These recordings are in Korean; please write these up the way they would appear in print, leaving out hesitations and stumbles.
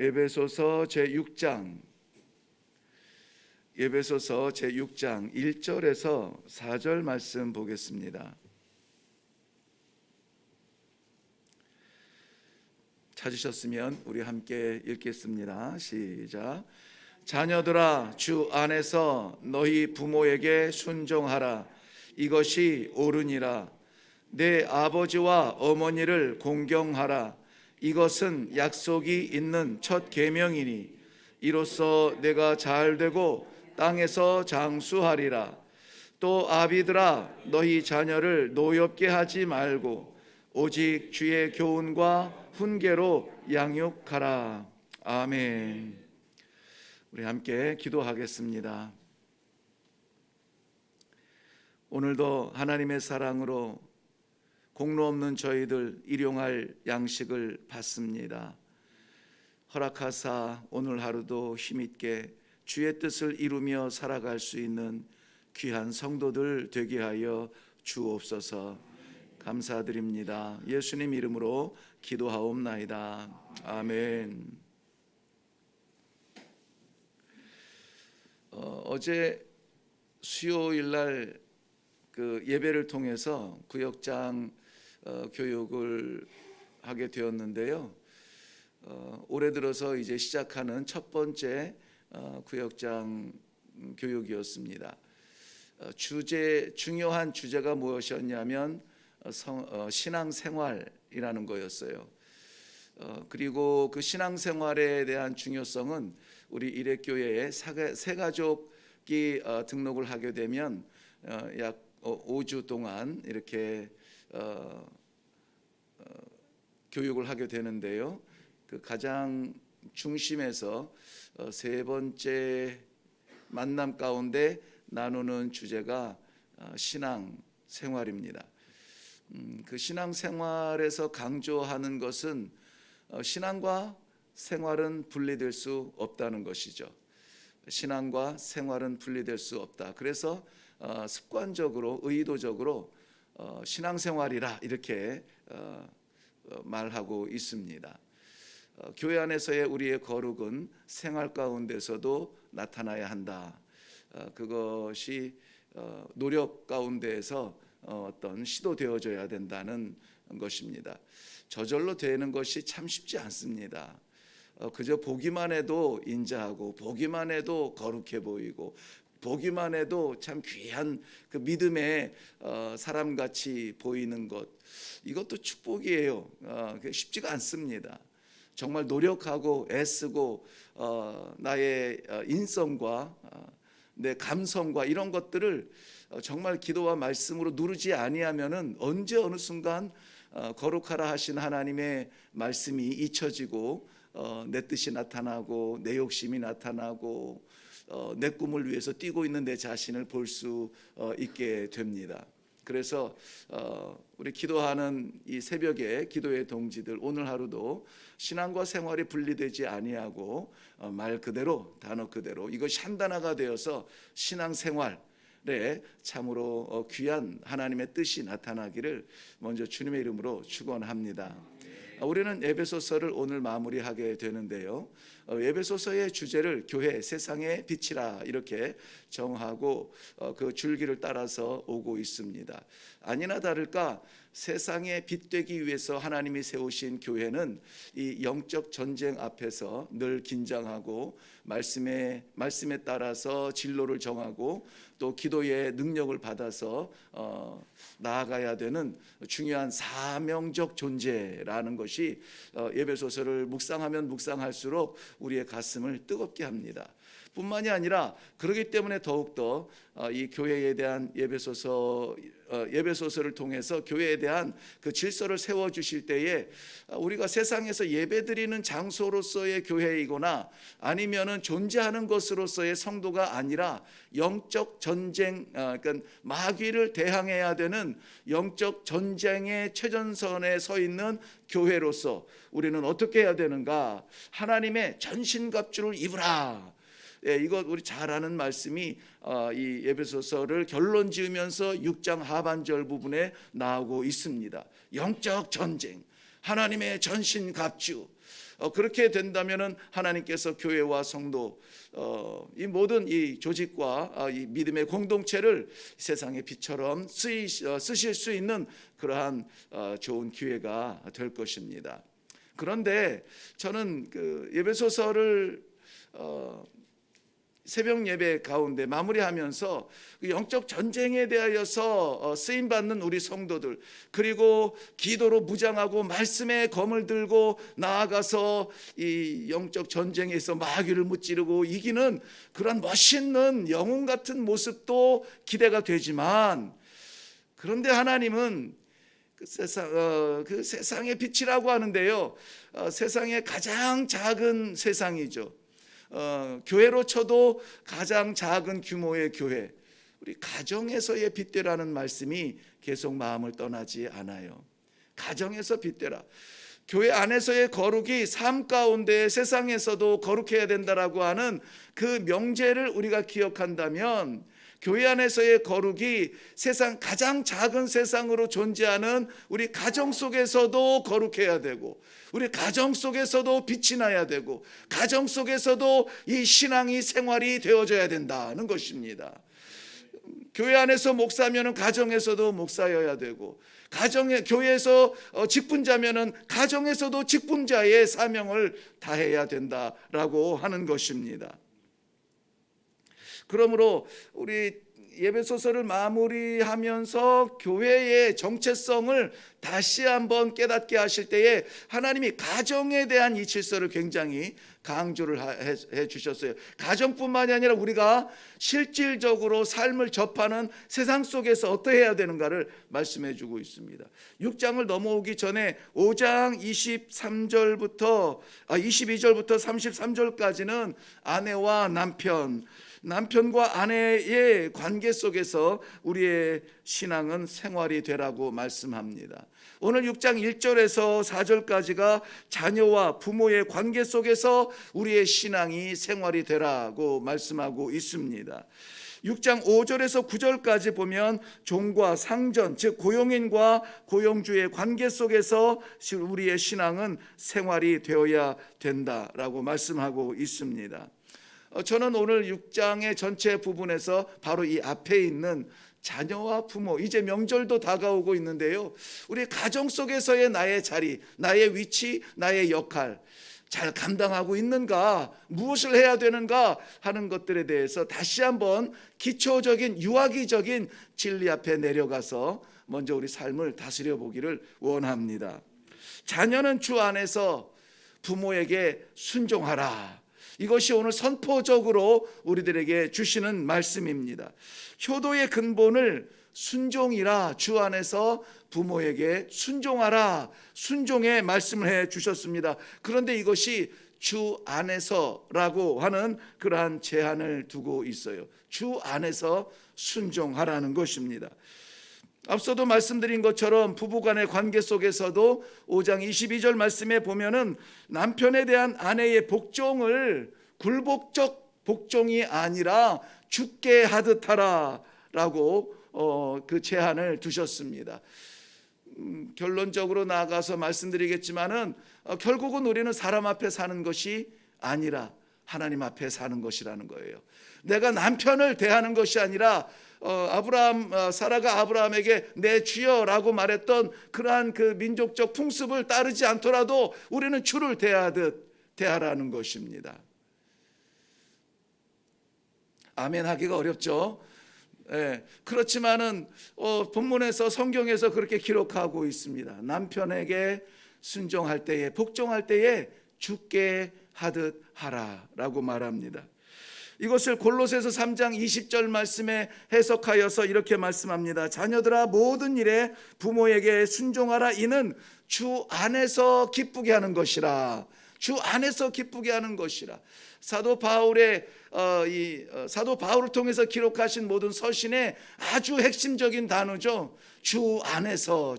에베소서 제6장 1절에서 4절 말씀 보겠습니다. 찾으셨으면 우리 함께 읽겠습니다. 시작. 자녀들아, 주 안에서 너희 부모에게 순종하라. 이것이 옳으니라. 내 아버지와 어머니를 공경하라. 이것은 약속이 있는 첫 계명이니 이로써 내가 잘되고 땅에서 장수하리라. 또 아비들아, 너희 자녀를 노엽게 하지 말고 오직 주의 교훈과 훈계로 양육하라. 아멘. 우리 함께 기도하겠습니다. 오늘도 하나님의 사랑으로 공로 없는 저희들 일용할 양식을 받습니다. 허락하사 오늘 하루도 힘있게 주의 뜻을 이루며 살아갈 수 있는 귀한 성도들 되게 하여 주옵소서. 감사드립니다. 예수님 이름으로 기도하옵나이다. 아멘. 어제 수요일 날 그 예배를 통해서 구역장 교육을 하게 되었는데요. 올해 들어서 이제 시작하는 첫 번째 구역장 교육이었습니다. 중요한 주제가 무엇이었냐면 신앙생활이라는 거였어요. 그리고 그 신앙생활에 대한 중요성은 우리 일회교회에 새가족이 등록을 하게 되면 약 5주 동안 이렇게 교육을 하게 되는데요. 그 가장 중심에서 세 번째 만남 가운데 나누는 주제가 신앙생활입니다. 그 신앙생활에서 강조하는 것은 신앙과 생활은 분리될 수 없다는 것이죠. 신앙과 생활은 분리될 수 없다. 그래서 습관적으로 의도적으로 신앙생활이라 이렇게 말하고 있습니다. 교회 안에서의 우리의 거룩은 생활 가운데서도 나타나야 한다. 그것이 노력 가운데에서 어떤 시도되어져야 된다는 것입니다. 저절로 되는 것이 참 쉽지 않습니다. 그저 보기만 해도 인자하고 보기만 해도 거룩해 보이고 보기만 해도 참 귀한 그 믿음의 사람같이 보이는 것, 이것도 축복이에요. 쉽지가 않습니다. 정말 노력하고 애쓰고 나의 인성과 내 감성과 이런 것들을 정말 기도와 말씀으로 누르지 아니하면은 언제 어느 순간 거룩하라 하신 하나님의 말씀이 잊혀지고 내 뜻이 나타나고 내 욕심이 나타나고 내 꿈을 위해서 뛰고 있는 내 자신을 볼 수 있게 됩니다. 그래서 우리 기도하는 이 새벽에 기도의 동지들, 오늘 하루도 신앙과 생활이 분리되지 아니하고 말 그대로 단어 그대로 이것이 한 단어가 되어서 신앙생활에 참으로 귀한 하나님의 뜻이 나타나기를 먼저 주님의 이름으로 축원합니다. 우리는 에베소서를 오늘 마무리하게 되는데요. 에베소서의 주제를 교회 세상의 빛이라 이렇게 정하고 그 줄기를 따라서 오고 있습니다. 아니나 다를까 세상에 빛되기 위해서 하나님이 세우신 교회는 이 영적 전쟁 앞에서 늘 긴장하고 말씀에 따라서 진로를 정하고 또 기도의 능력을 받아서 나아가야 되는 중요한 사명적 존재라는 것이 에베소서를 묵상하면 묵상할수록 우리의 가슴을 뜨겁게 합니다. 뿐만이 아니라 그렇기 때문에 더욱더 이 교회에 대한 예배소서를 통해서 교회에 대한 그 질서를 세워주실 때에 우리가 세상에서 예배드리는 장소로서의 교회이거나 아니면은 존재하는 것으로서의 성도가 아니라 영적 전쟁, 그러니까 마귀를 대항해야 되는 영적 전쟁의 최전선에 서 있는 교회로서 우리는 어떻게 해야 되는가? 하나님의 전신갑주를 입으라. 이것 우리 잘 아는 말씀이 이 에베소서를 결론 지으면서 6장 하반절 부분에 나오고 있습니다. 영적 전쟁, 하나님의 전신갑주, 그렇게 된다면은 하나님께서 교회와 성도 이 모든 이 조직과 이 믿음의 공동체를 세상의 빛처럼 쓰실 수 있는 그러한 좋은 기회가 될 것입니다. 그런데 저는 그 에베소서를 새벽 예배 가운데 마무리하면서 영적 전쟁에 대하여서 쓰임 받는 우리 성도들, 그리고 기도로 무장하고 말씀의 검을 들고 나아가서 이 영적 전쟁에서 마귀를 무찌르고 이기는 그런 멋있는 영웅 같은 모습도 기대가 되지만, 그런데 하나님은 그 세상의 빛이라고 하는데요, 세상의 가장 작은 세상이죠. 교회로 쳐도 가장 작은 규모의 교회, 우리 가정에서의 빛되라는 말씀이 계속 마음을 떠나지 않아요. 가정에서 빛되라. 교회 안에서의 거룩이 삶 가운데 세상에서도 거룩해야 된다라고 하는 그 명제를 우리가 기억한다면, 교회 안에서의 거룩이 세상 가장 작은 세상으로 존재하는 우리 가정 속에서도 거룩해야 되고, 우리 가정 속에서도 빛이 나야 되고, 가정 속에서도 이 신앙이 생활이 되어져야 된다는 것입니다. 교회 안에서 목사면은 가정에서도 목사여야 되고, 교회에서 직분자면은 가정에서도 직분자의 사명을 다해야 된다라고 하는 것입니다. 그러므로 우리 예배소서를 마무리하면서 교회의 정체성을 다시 한번 깨닫게 하실 때에 하나님이 가정에 대한 이 질서를 굉장히 강조를 해 주셨어요. 가정뿐만이 아니라 우리가 실질적으로 삶을 접하는 세상 속에서 어떠해야 되는가를 말씀해 주고 있습니다. 6장을 넘어오기 전에 5장 22절부터 33절까지는 아내와 남편과 아내의 관계 속에서 우리의 신앙은 생활이 되라고 말씀합니다. 오늘 6장 1절에서 4절까지가 자녀와 부모의 관계 속에서 우리의 신앙이 생활이 되라고 말씀하고 있습니다. 6장 5절에서 9절까지 보면 종과 상전, 즉 고용인과 고용주의 관계 속에서 우리의 신앙은 생활이 되어야 된다라고 말씀하고 있습니다. 저는 오늘 6장의 전체 부분에서 바로 이 앞에 있는 자녀와 부모, 이제 명절도 다가오고 있는데요, 우리 가정 속에서의 나의 자리, 나의 위치, 나의 역할 잘 감당하고 있는가, 무엇을 해야 되는가 하는 것들에 대해서 다시 한번 기초적인 유아기적인 진리 앞에 내려가서 먼저 우리 삶을 다스려 보기를 원합니다. 자녀는 주 안에서 부모에게 순종하라. 이것이 오늘 선포적으로 우리들에게 주시는 말씀입니다. 효도의 근본을 순종이라, 주 안에서 부모에게 순종하라, 순종의 말씀을 해 주셨습니다. 그런데 이것이 주 안에서라고 하는 그러한 제한을 두고 있어요. 주 안에서 순종하라는 것입니다. 앞서도 말씀드린 것처럼 부부간의 관계 속에서도 5장 22절 말씀에 보면은 남편에 대한 아내의 복종을 굴복적 복종이 아니라 죽게 하듯 하라라고 그 제한을 두셨습니다. 결론적으로 나아가서 말씀드리겠지만은 결국은 우리는 사람 앞에 사는 것이 아니라 하나님 앞에 사는 것이라는 거예요. 내가 남편을 대하는 것이 아니라 사라가 아브라함에게 내 주여라고 말했던 그러한 그 민족적 풍습을 따르지 않더라도 우리는 주를 대하듯 대하라는 것입니다. 아멘 하기가 어렵죠. 그렇지만은 본문에서, 성경에서 그렇게 기록하고 있습니다. 남편에게 순종할 때에, 복종할 때에 죽게 하듯 하라라고 말합니다. 이것을 골로새서 3장 20절 말씀에 해석하여서 이렇게 말씀합니다. 자녀들아, 모든 일에 부모에게 순종하라. 이는 주 안에서 기쁘게 하는 것이라. 주 안에서 기쁘게 하는 것이라. 사도 바울을 통해서 기록하신 모든 서신의 아주 핵심적인 단어죠. 주 안에서.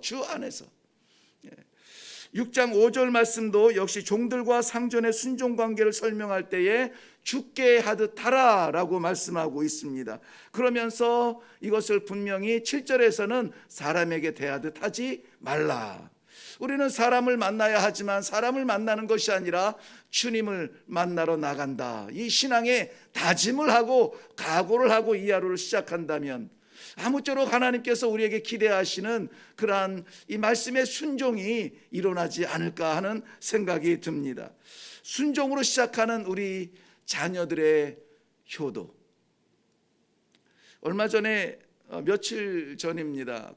6장 5절 말씀도 역시 종들과 상전의 순종 관계를 설명할 때에 죽게 하듯 하라라고 말씀하고 있습니다. 그러면서 이것을 분명히 7절에서는 사람에게 대하듯 하지 말라. 우리는 사람을 만나야 하지만 사람을 만나는 것이 아니라 주님을 만나러 나간다. 이 신앙에 다짐을 하고 각오를 하고 이 하루를 시작한다면 아무쪼록 하나님께서 우리에게 기대하시는 그러한 이 말씀의 순종이 일어나지 않을까 하는 생각이 듭니다. 순종으로 시작하는 우리 자녀들의 효도. 얼마 전에 며칠 전입니다.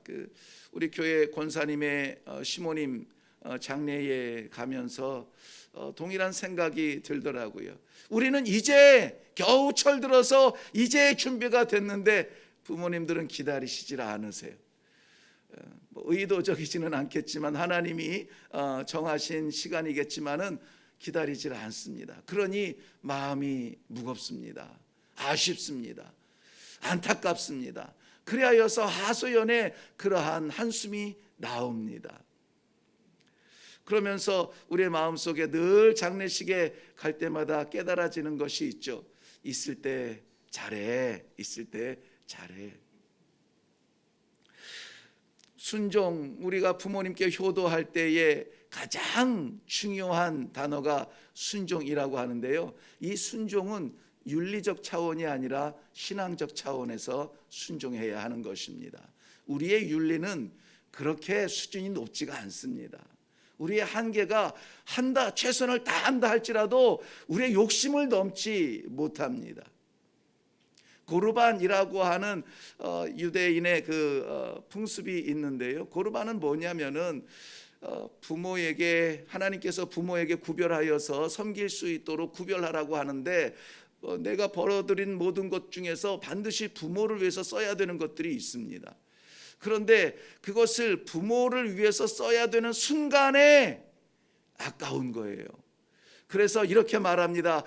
우리 교회 권사님의 시모님 장례에 가면서 동일한 생각이 들더라고요. 우리는 이제 겨우 철들어서 이제 준비가 됐는데 부모님들은 기다리시질 않으세요. 의도적이지는 않겠지만 하나님이 정하신 시간이겠지만은 기다리질 않습니다. 그러니 마음이 무겁습니다. 아쉽습니다. 안타깝습니다. 그리하여서 하소연에 그러한 한숨이 나옵니다. 그러면서 우리의 마음속에 늘 장례식에 갈 때마다 깨달아지는 것이 있죠. 있을 때 잘해. 있을 때 잘해. 순종, 우리가 부모님께 효도할 때에 가장 중요한 단어가 순종이라고 하는데요. 이 순종은 윤리적 차원이 아니라 신앙적 차원에서 순종해야 하는 것입니다. 우리의 윤리는 그렇게 수준이 높지가 않습니다. 우리의 한계가 최선을 다한다 할지라도 우리의 욕심을 넘지 못합니다. 고르반이라고 하는 유대인의 풍습이 있는데요. 고르반은 뭐냐면은 부모에게 하나님께서 부모에게 구별하여서 섬길 수 있도록 구별하라고 하는데 내가 벌어들인 모든 것 중에서 반드시 부모를 위해서 써야 되는 것들이 있습니다. 그런데 그것을 부모를 위해서 써야 되는 순간에 아까운 거예요. 그래서 이렇게 말합니다.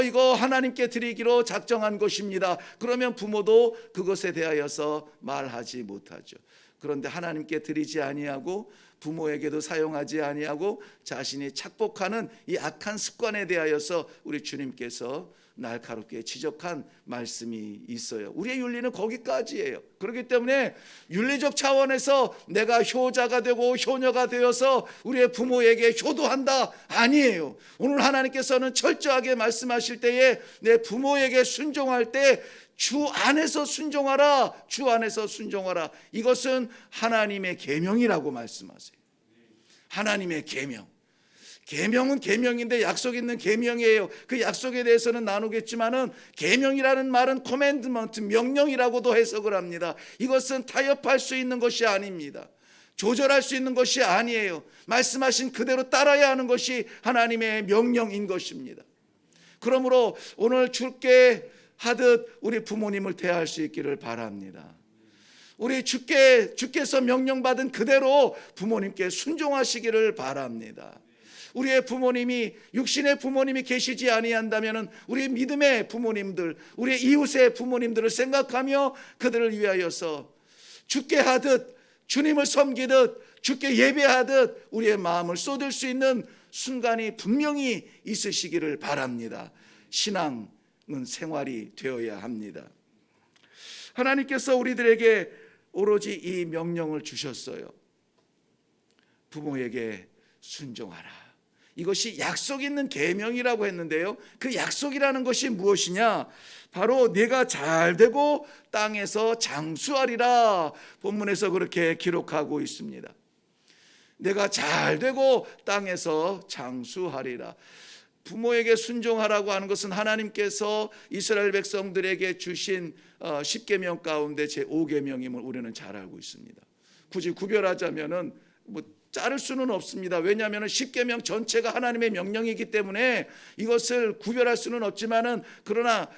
이거 하나님께 드리기로 작정한 것입니다. 그러면 부모도 그것에 대하여서 말하지 못하죠. 그런데 하나님께 드리지 아니하고 부모에게도 사용하지 아니하고 자신이 착복하는 이 악한 습관에 대하여서 우리 주님께서 날카롭게 지적한 말씀이 있어요. 우리의 윤리는 거기까지예요. 그렇기 때문에 윤리적 차원에서 내가 효자가 되고 효녀가 되어서 우리의 부모에게 효도한다 아니에요. 오늘 하나님께서는 철저하게 말씀하실 때에 내 부모에게 순종할 때 주 안에서 순종하라. 주 안에서 순종하라. 이것은 하나님의 계명이라고 말씀하세요. 하나님의 계명. 계명은 계명인데 약속 있는 계명이에요. 그 약속에 대해서는 나누겠지만은 계명이라는 말은 코맨드먼트, 명령이라고도 해석을 합니다. 이것은 타협할 수 있는 것이 아닙니다. 조절할 수 있는 것이 아니에요. 말씀하신 그대로 따라야 하는 것이 하나님의 명령인 것입니다. 그러므로 오늘 주께 하듯 우리 부모님을 대할 수 있기를 바랍니다. 우리 주께서 명령받은 그대로 부모님께 순종하시기를 바랍니다. 우리의 부모님이 육신의 부모님이 계시지 아니한다면 우리 믿음의 부모님들, 우리의 이웃의 부모님들을 생각하며 그들을 위하여서 주께 하듯 주님을 섬기듯 주께 예배하듯 우리의 마음을 쏟을 수 있는 순간이 분명히 있으시기를 바랍니다. 신앙은 생활이 되어야 합니다. 하나님께서 우리들에게 오로지 이 명령을 주셨어요. 부모에게 순종하라. 이것이 약속 있는 계명이라고 했는데요. 그 약속이라는 것이 무엇이냐? 바로 내가 잘되고 땅에서 장수하리라. 본문에서 그렇게 기록하고 있습니다. 내가 잘되고 땅에서 장수하리라. 부모에게 순종하라고 하는 것은 하나님께서 이스라엘 백성들에게 주신 10계명 가운데 제5계명임을 우리는 잘 알고 있습니다. 굳이 구별하자면은 자를 수는 없습니다. 왜냐하면 10계명 전체가 하나님의 명령이기 때문에 이것을 구별할 수는 없지만은 그러나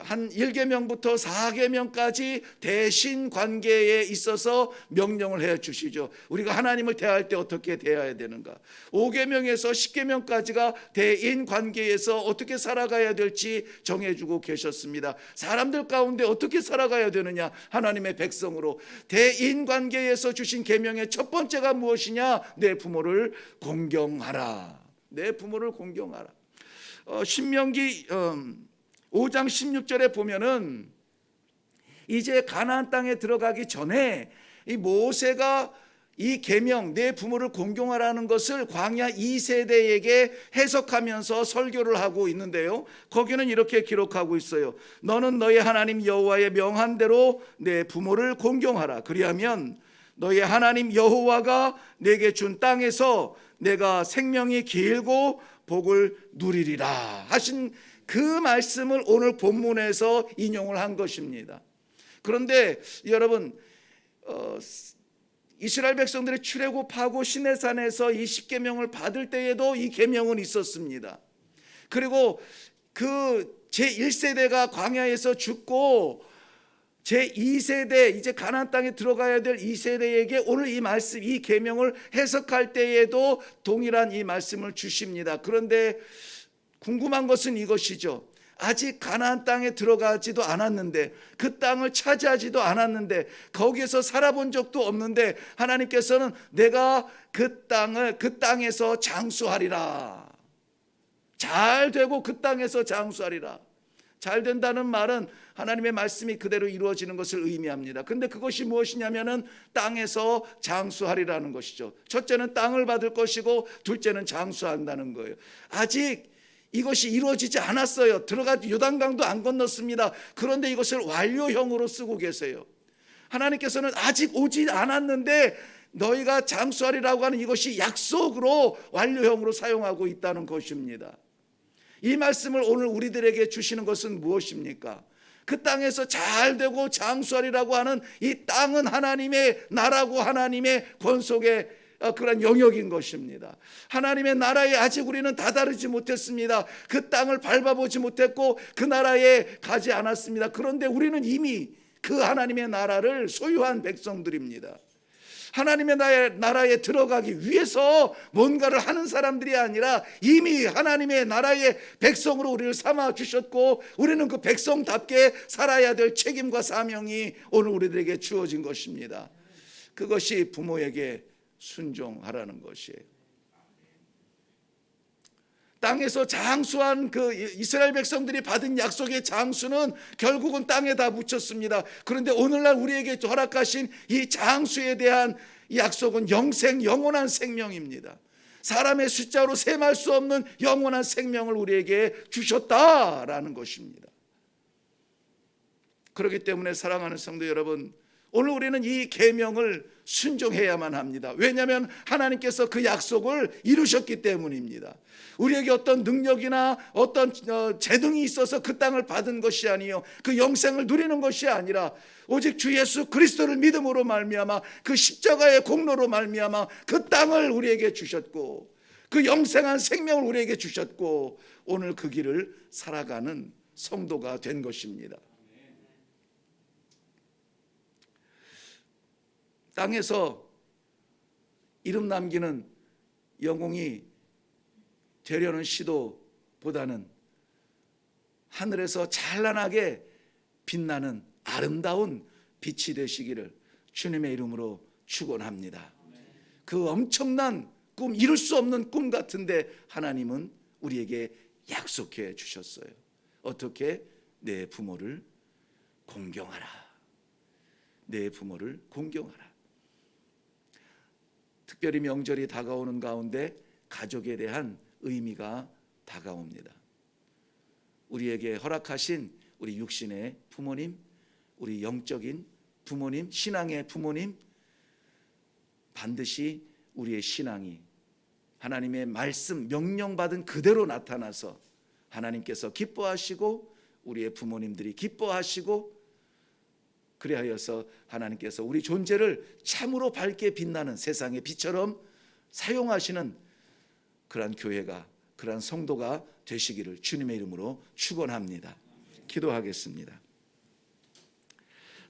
한 1계명부터 4계명까지 대신 관계에 있어서 명령을 해 주시죠. 우리가 하나님을 대할 때 어떻게 대해야 되는가? 5계명에서 10계명까지가 대인 관계에서 어떻게 살아가야 될지 정해주고 계셨습니다. 사람들 가운데 어떻게 살아가야 되느냐? 하나님의 백성으로 대인 관계에서 주신 계명의 첫 번째가 무엇이냐? 내 부모를 공경하라. 내 부모를 공경하라. 신명기 5장 16절에 보면은 이제 가나안 땅에 들어가기 전에 이 모세가 이 계명 내 부모를 공경하라는 것을 광야 2세대에게 해석하면서 설교를 하고 있는데요, 거기는 이렇게 기록하고 있어요. 너는 너의 하나님 여호와의 명한 대로 내 부모를 공경하라. 그리하면 너의 하나님 여호와가 내게 준 땅에서 내가 생명이 길고 복을 누리리라 하신 그 말씀을 오늘 본문에서 인용을 한 것입니다. 그런데 여러분, 이스라엘 백성들이 출애굽하고 시내산에서 이 10계명을 받을 때에도 이 계명은 있었습니다. 그리고 그 제1세대가 광야에서 죽고 제2세대 이제 가나안 땅에 들어가야 될 2세대에게 오늘 이 말씀, 이 계명을 해석할 때에도 동일한 이 말씀을 주십니다. 그런데 궁금한 것은 이것이죠. 아직 가나안 땅에 들어가지도 않았는데, 그 땅을 차지하지도 않았는데, 거기에서 살아본 적도 없는데 하나님께서는 내가 그 땅에서 장수하리라, 잘 되고 그 땅에서 장수하리라. 잘 된다는 말은 하나님의 말씀이 그대로 이루어지는 것을 의미합니다. 그런데 그것이 무엇이냐면은 땅에서 장수하리라는 것이죠. 첫째는 땅을 받을 것이고 둘째는 장수한다는 거예요. 아직 이것이 이루어지지 않았어요. 요단강도 안 건넜습니다. 그런데 이것을 완료형으로 쓰고 계세요. 하나님께서는 아직 오지 않았는데 너희가 장수하리라고 하는 이것이 약속으로 완료형으로 사용하고 있다는 것입니다. 이 말씀을 오늘 우리들에게 주시는 것은 무엇입니까? 그 땅에서 잘 되고 장수하리라고 하는 이 땅은 하나님의 나라고 하나님의 권속의 그런 영역인 것입니다. 하나님의 나라에 아직 우리는 다다르지 못했습니다. 그 땅을 밟아보지 못했고 그 나라에 가지 않았습니다. 그런데 우리는 이미 그 하나님의 나라를 소유한 백성들입니다. 하나님의 나라에 들어가기 위해서 뭔가를 하는 사람들이 아니라 이미 하나님의 나라의 백성으로 우리를 삼아 주셨고, 우리는 그 백성답게 살아야 될 책임과 사명이 오늘 우리들에게 주어진 것입니다. 그것이 부모에게 순종하라는 것이에요. 땅에서 장수한 그 이스라엘 백성들이 받은 약속의 장수는 결국은 땅에 다 묻혔습니다. 그런데 오늘날 우리에게 허락하신 이 장수에 대한 약속은 영원한 생명입니다. 사람의 숫자로 셈할 수 없는 영원한 생명을 우리에게 주셨다라는 것입니다. 그렇기 때문에 사랑하는 성도 여러분, 오늘 우리는 이 계명을 순종해야만 합니다. 왜냐하면 하나님께서 그 약속을 이루셨기 때문입니다. 우리에게 어떤 능력이나 어떤 재능이 있어서 그 땅을 받은 것이 아니요, 그 영생을 누리는 것이 아니라 오직 주 예수 그리스도를 믿음으로 말미암아 그 십자가의 공로로 말미암아 그 땅을 우리에게 주셨고 그 영생한 생명을 우리에게 주셨고 오늘 그 길을 살아가는 성도가 된 것입니다. 땅에서 이름 남기는 영웅이 되려는 시도보다는 하늘에서 찬란하게 빛나는 아름다운 빛이 되시기를 주님의 이름으로 축원합니다. 그 엄청난 꿈, 이룰 수 없는 꿈 같은데 하나님은 우리에게 약속해 주셨어요. 어떻게? 내 부모를 공경하라. 내 부모를 공경하라. 특별히 명절이 다가오는 가운데 가족에 대한 의미가 다가옵니다. 우리에게 허락하신 우리 육신의 부모님, 우리 영적인 부모님, 신앙의 부모님, 반드시 우리의 신앙이 하나님의 말씀, 명령받은 그대로 나타나서 하나님께서 기뻐하시고 우리의 부모님들이 기뻐하시고, 그리하여서 하나님께서 우리 존재를 참으로 밝게 빛나는 세상의 빛처럼 사용하시는 그러한 교회가, 그러한 성도가 되시기를 주님의 이름으로 축원합니다. 기도하겠습니다.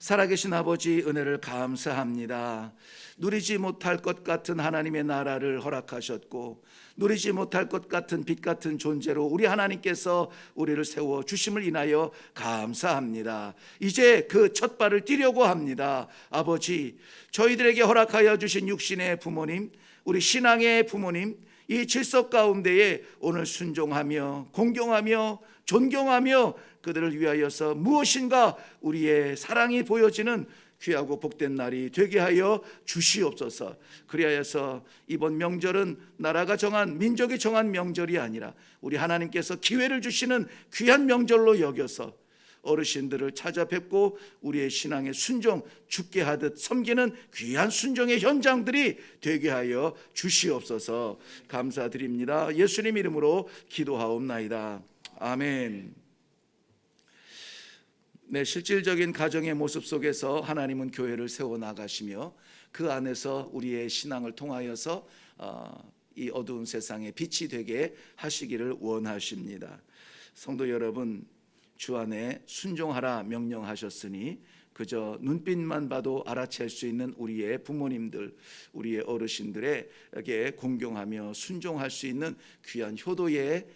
살아계신 아버지, 은혜를 감사합니다. 누리지 못할 것 같은 하나님의 나라를 허락하셨고 누리지 못할 것 같은 빛 같은 존재로 우리 하나님께서 우리를 세워 주심을 인하여 감사합니다. 이제 그 첫 발을 뛰려고 합니다. 아버지, 저희들에게 허락하여 주신 육신의 부모님, 우리 신앙의 부모님, 이 질서 가운데에 오늘 순종하며 공경하며 존경하며 그들을 위하여서 무엇인가 우리의 사랑이 보여지는 귀하고 복된 날이 되게 하여 주시옵소서. 그리하여서 이번 명절은 나라가 정한, 민족이 정한 명절이 아니라 우리 하나님께서 기회를 주시는 귀한 명절로 여겨서 어르신들을 찾아뵙고 우리의 신앙의 순종, 죽게 하듯 섬기는 귀한 순종의 현장들이 되게 하여 주시옵소서. 감사드립니다. 예수님 이름으로 기도하옵나이다. 아멘. 네, 실질적인 가정의 모습 속에서 하나님은 교회를 세워 나가시며 그 안에서 우리의 신앙을 통하여서 이 어두운 세상에 빛이 되게 하시기를 원하십니다. 성도 여러분, 주 안에 순종하라 명령하셨으니 그저 눈빛만 봐도 알아챌 수 있는 우리의 부모님들, 우리의 어르신들에게 공경하며 순종할 수 있는 귀한 효도의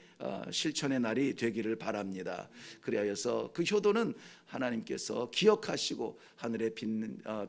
실천의 날이 되기를 바랍니다. 그리하여서 그 효도는 하나님께서 기억하시고 하늘의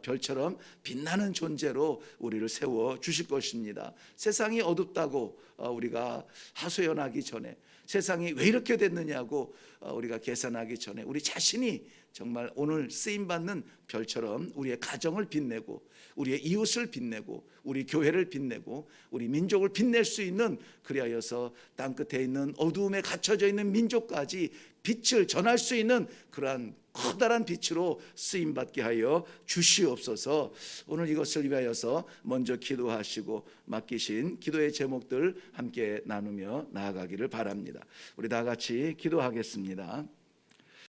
별처럼 빛나는 존재로 우리를 세워 주실 것입니다. 세상이 어둡다고 우리가 하소연하기 전에, 세상이 왜 이렇게 됐느냐고 우리가 계산하기 전에 우리 자신이 정말 오늘 쓰임받는 별처럼 우리의 가정을 빛내고 우리의 이웃을 빛내고 우리 교회를 빛내고 우리 민족을 빛낼 수 있는, 그리하여서 땅끝에 있는 어두움에 갇혀져 있는 민족까지 빛을 전할 수 있는 그러한 커다란 빛으로 쓰임받게 하여 주시옵소서. 오늘 이것을 위하여서 먼저 기도하시고 맡기신 기도의 제목들 함께 나누며 나아가기를 바랍니다. 우리 다 같이 기도하겠습니다.